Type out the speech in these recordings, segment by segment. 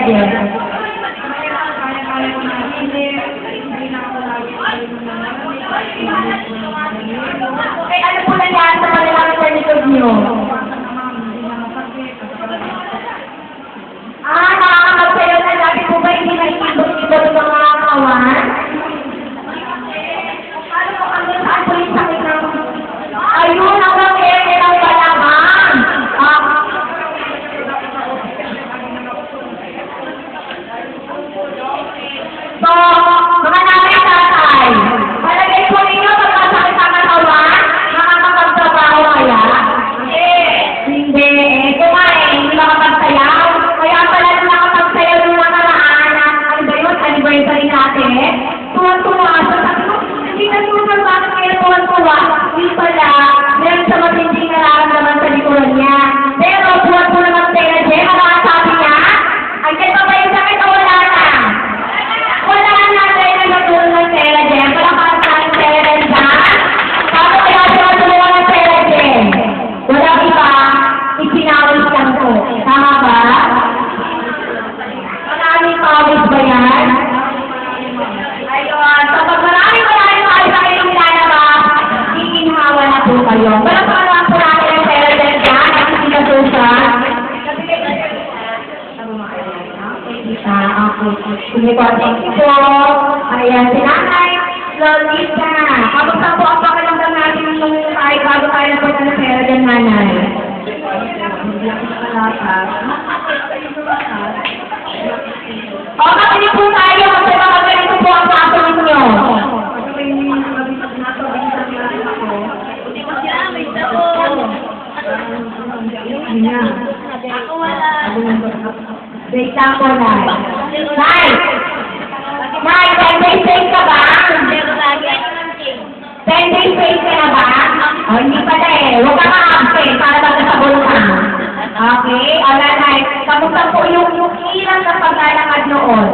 Jen? Eh, ano po nangyari sa malalaki sa likod niyo? Nakakapagsayo na dati po ba hindi naikibot-ibot ng mga kawan? Paano po hanggang saan po yung sakit ng... Ayun, hanggang ere ng balaman! So, mga nanay tatay, palagay po ninyo pagkasakit sa katawan, nakakapagtrabaho kaya? Hindi. Hindi makapagsayaw. Kaya pala nung nakapagsayaw nung nakaraan na, ano ba yun, anniversary natin, tuwan-tuwa. So sabi ko, hindi na tuwan, bakit kaya tuwan-tuwa? Hindi pala, meron sa matinding nararamdaman sa likuran niya. Pero tuwan po naman Tera Jen, ano ang sabi niya? Andiyan pa ba yung sakit o wala na? Wala na tayo na natulong ng Tera Jen. Wala pa ang sabi ng Tera Jen dyan. Paano kaya siya natulungan ng Tera Jen? Wala iba, ipinawis lang po. Tama ba? Maraming pawis ba yan? Ayun. So, pag maraming pawis sa kayong nilalabas, ikinhawa na po kayo. Wala pa naman po natin ang Tera Jen dyan. Hindi ka po siya. Okay. Sige po, thank you po. Ayan, si Nanay Lolita. Kamusta po ang pakiramdam natin nung tayo bago tayo na po ng Tera Jen, Nanay? Makinig po tayo kasi baka ganito po ang kaso ninyo. Wait lang po, Nay. Nay! Nay, 10 days straight ka ba? 10 days straight ka na ba? O, hindi pala eh. Huwag ka ma-absent para magkasabol ka. Okay? Ala, Nay. Kamusta po yung ilang na paglalakad noon?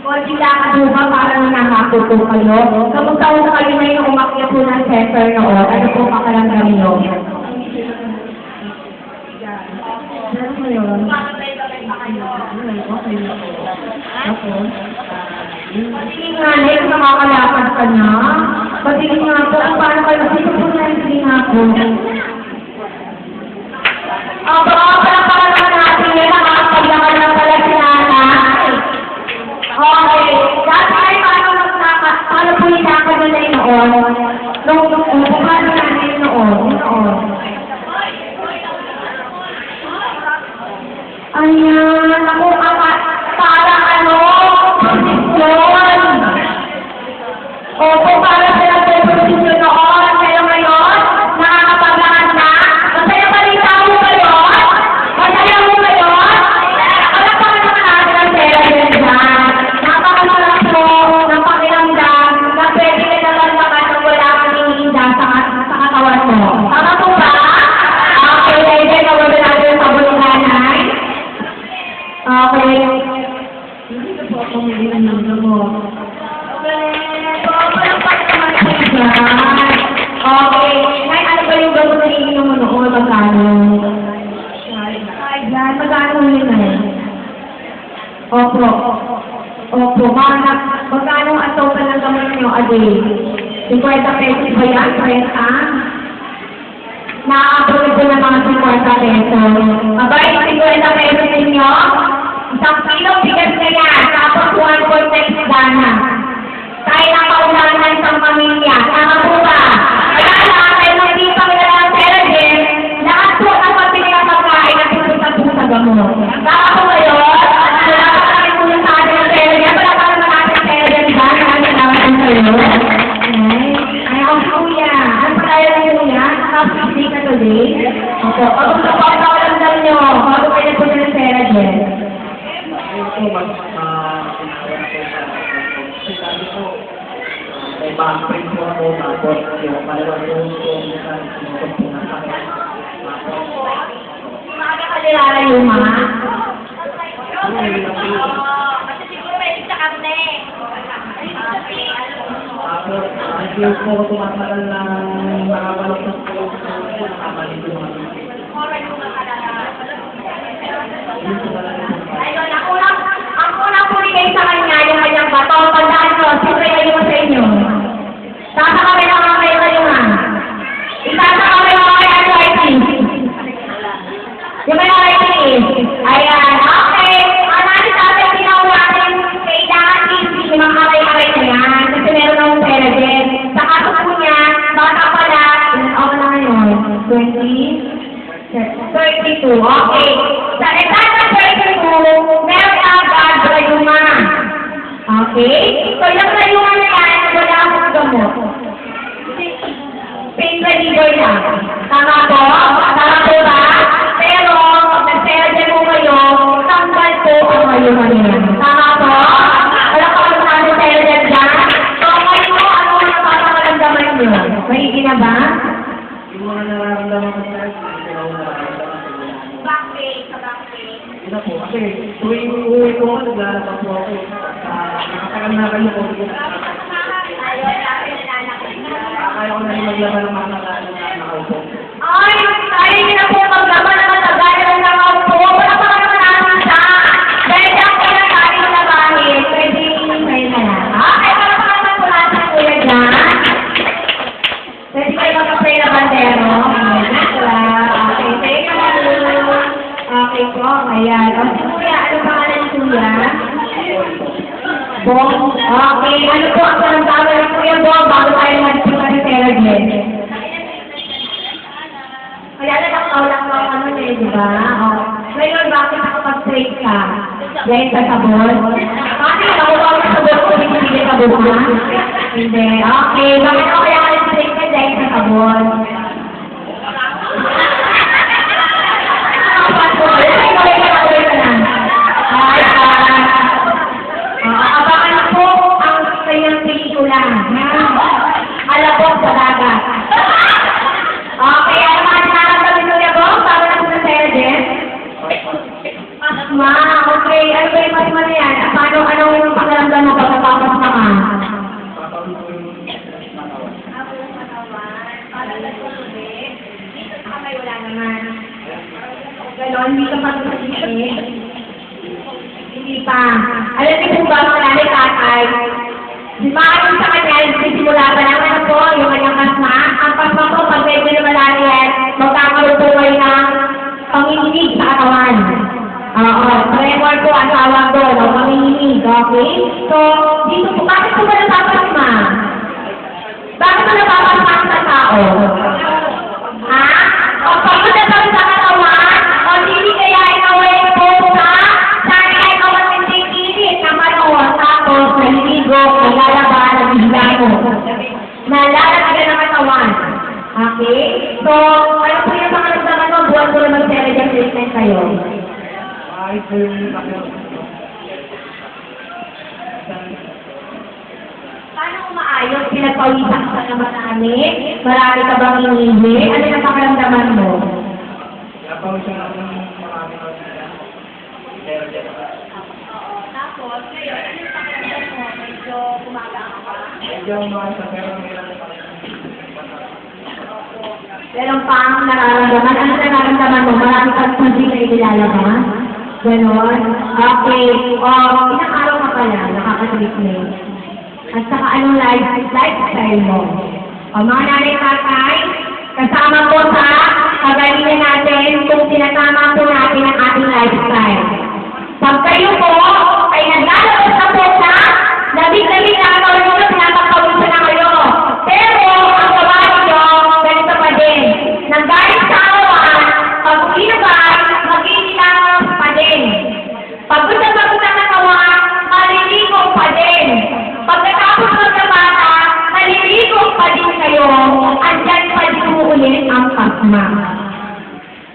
Konti lakad mo ba para nanakapo po kayo? Kamusta po kayo na yung umakyat po ng center noon? Ano po pakaramdam nyo? Patingin nga na yung nakakalakad ka na. Patingin nga po, paano kayo sino po na hindi nga po? Parang natin yun, nakakapaglakad na pala si Nanay. Okay. Dati ay paano po yung lakad nila yun noon? Paano natin yun noon? Ayan, ako para posisyon. Opo, para sila po posisyon noon. Pero ngayon, nakakapaglakad na. Masaya pa rin tao mo ngayon? Masaya mo ngayon? Wala pa rin naman natin ang Tera Jen dyan. Napakamalak po ng pakiramdam na pwede ka naman naman nang wala kang iniinda sa katawan mo. Tama po ba? Okay, Jen, nawala natin yung sabon ng Nanay. Okay. Hindi na po ako may ginanong mo. Okay. Nay, ano ba yung gamot na ininom mo noon? Magkano? Yan, magkano yun na yun? Opo. Magkano ang total ng gamot niyo a day? 50 pesos ba yan? 30? Nakakapulog ko ng mga 50 pesos. Abay, 50 pesos ninyo? Isang kilong bigas na yan. Tapos 1.6 dana. Tayo lang paulangan ng isang pamilya. Tama po ba? Kaya lahat tayo hindi pa kilala ng Tera Jen, lahat po ang pagpili ng pagkain at pupunta po sa gamot. Tama po kayo? Wala pa kami po yung sa atin ng Tera Jen. Wala pa naman natin ng Tera Jen ba? Nakakalaman kayo. Ay, ang kuya. Ano pa tayo ng kuya? Nakapili ka today? Opo. Pag gusto ko ang nakalamdam nyo, bago kayo po ng Tera Jen. May backprint po ako, tapos yung malawag yung po na sa akin. Makakakilala yung mga? Kasi siguro may isa kami. Tapos Hindi po ako tumatagal ng nakakalokot po yung nakakalito naman. Ayun, ang unang puligay sa kanya, yung kanyang bato, tandaan ko, siyempre kayo sa inyo. Sasakawin ang mga kayo nga. Isasakawin ang mga writing. Yung may writing is, ayan, okay. Ang natin natin ginawa natin, kailangan easy, yung mga aray-aray na yan. Kasi meron akong pera din. Sa kaso po niya, bata pala, ako na ngayon, 32, okay. Sa edad ng 32, meron ang rayuma. Okay? So, yung rayuma na yan, wala akong gamot. Pain reliever lang. Tama po? Tama po ba? Pero, pag nag-therapy mo kayo, tanggal po ang rayuma niya. Tama po? Wala ka lang sa therapy dyan? So, kayo, ano ang napapakaramdaman niyo? May na ba? Yung mga nararamdaman ko sa akin, hindi ko nararamdaman sa Back pain, sa back pain. Ina po, kasi tuwing uwi ko, naglalabas po ako. Nakatagal na kayo po. Ayun, sabi na nanak. Kaya ko na rin maglaban ng mga nakaupo. Ay, kaya niyo na po maglaban ng matagal ng nakaupo. Wala pa kayo naman siya. Dahil lang po na tayo na bahit. Pwede kayo na lang. Okay, para pa kayo po natin ang kuya dyan. Pwede kayo magka-pray na bandero. Okay, thank you. Okay po, ayan. O, si kuya, ano pangalan ni kuya? Bong. Okay, ano po ang karamdaman ng kuya Bong bago tayo mag-simpa ni Sarah Glenn? Kaya lang ano niya, di ba? O, ngayon, bakit nakapag-straight ka? Dahil sa sabon? Bakit nakuha mo sa sabon kung hindi ka sabon ha? Hindi. Okay, bakit ako kaya ka-straight ka dahil sa sabon? Abangan po ang kanyang pelikula. Alabog sa dagat. Okay, ano mga nararamdaman nyo niya po? Bago na po na sa'yo din? Asma, okay. Ano ba yung asma na yan? Paano, anong pagkaramdam mo pagkatapos ka ka? Ganon, hindi ka pag-isip. Hindi pa. Alam niyo po ba mga nanay tatay? Di ba ayon sa kanya, nagsisimula pa lang ano po, yung kanyang pasma. Ang pasma po, pag medyo naman yan, magkakaroon po kayo ng panginginig sa katawan. Oo, tremor po ang tawag doon, o panginginig, okay? So, dito po, bakit po ba napapasma? Bakit po napapasma sa tao? Ha? O pagod na ba sa katawan? O hindi kaya inaway po sa sana ay kawan ng tingkilit na manoon tapos naliligo, nalalaban, nabigla mo. Nalalagyan ng katawan. Okay? So, ano po yung mga nagdaman mo? Buwan ko na mag-therapy treatment kayo. Ay, po yung Paano umaayos? Pinagpawisan ka na marami? Marami ka bang inihi? Ano yung pakaramdaman mo? napawisan ako ng marami ko sila. Pero Tapos, ngayon, ano yung pakaramdaman mo? Medyo gumagaan ka pa? medyo umakasa pero meron pa rin. Meron pang nararamdaman. Ano nararamdaman mo? Marami kang hindi na ilalabas? Ganon? Okay. O, ilang araw ka pala nakaka-treatment? At saka anong lifestyle mo? O, mga nanay tatay, kasama po sa kagalingan natin kung sinasama po natin ang ating lifestyle. Pag kayo po ay naglalabas na po sa labig-labig na katawan nyo, pinapakawisan na kayo. Pero, ang gawa nyo, ganito pa din. Nanggaling sa awan, pag ulinabay, mag-iilang pa din. Pag gusto ang katawan, maliligo pa din. Pagkatapos ng bata, maliligo pa din kayo. Andyan pa din ulit ang pasma.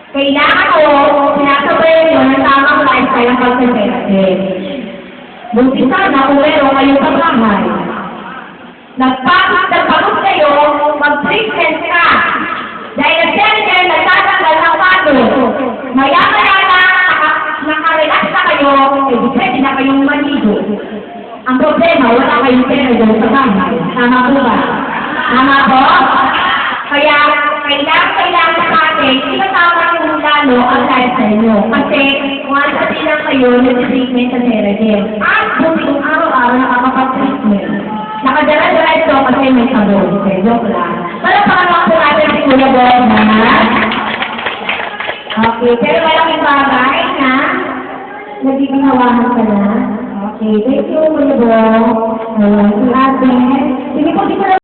Kailangan ko, sinasabay nyo ng tamang lifestyle ang pagsaserate. Buti sana kung meron kayo sa bahay. Nagpapagod kayo, mag-treatment ka. Dahil nag-serate, nagtatanggal ng pagod. Maya-maya na, nakarelax na kayo, eh, pwede na kayong maligo. Ang problema, wala kayong pera doon sa bahay. Tama po ba? Tama po? Kaya, kailangan sa atin, sinasama yung lalo ang lifestyle nyo. Kasi, once na silang kayo, nag-treatment sa therapist. At buti kung araw-araw nakakapag-treatment. Nakadala-dala ito kasi may sabon. Okay, joke lang. Palapakan lang po natin si Kuya Bob na. Okay, pero malaking bagay na nagiginawahan ka na. Okay, thank you, Kuya Bob. Si Ate. Sige po, dito na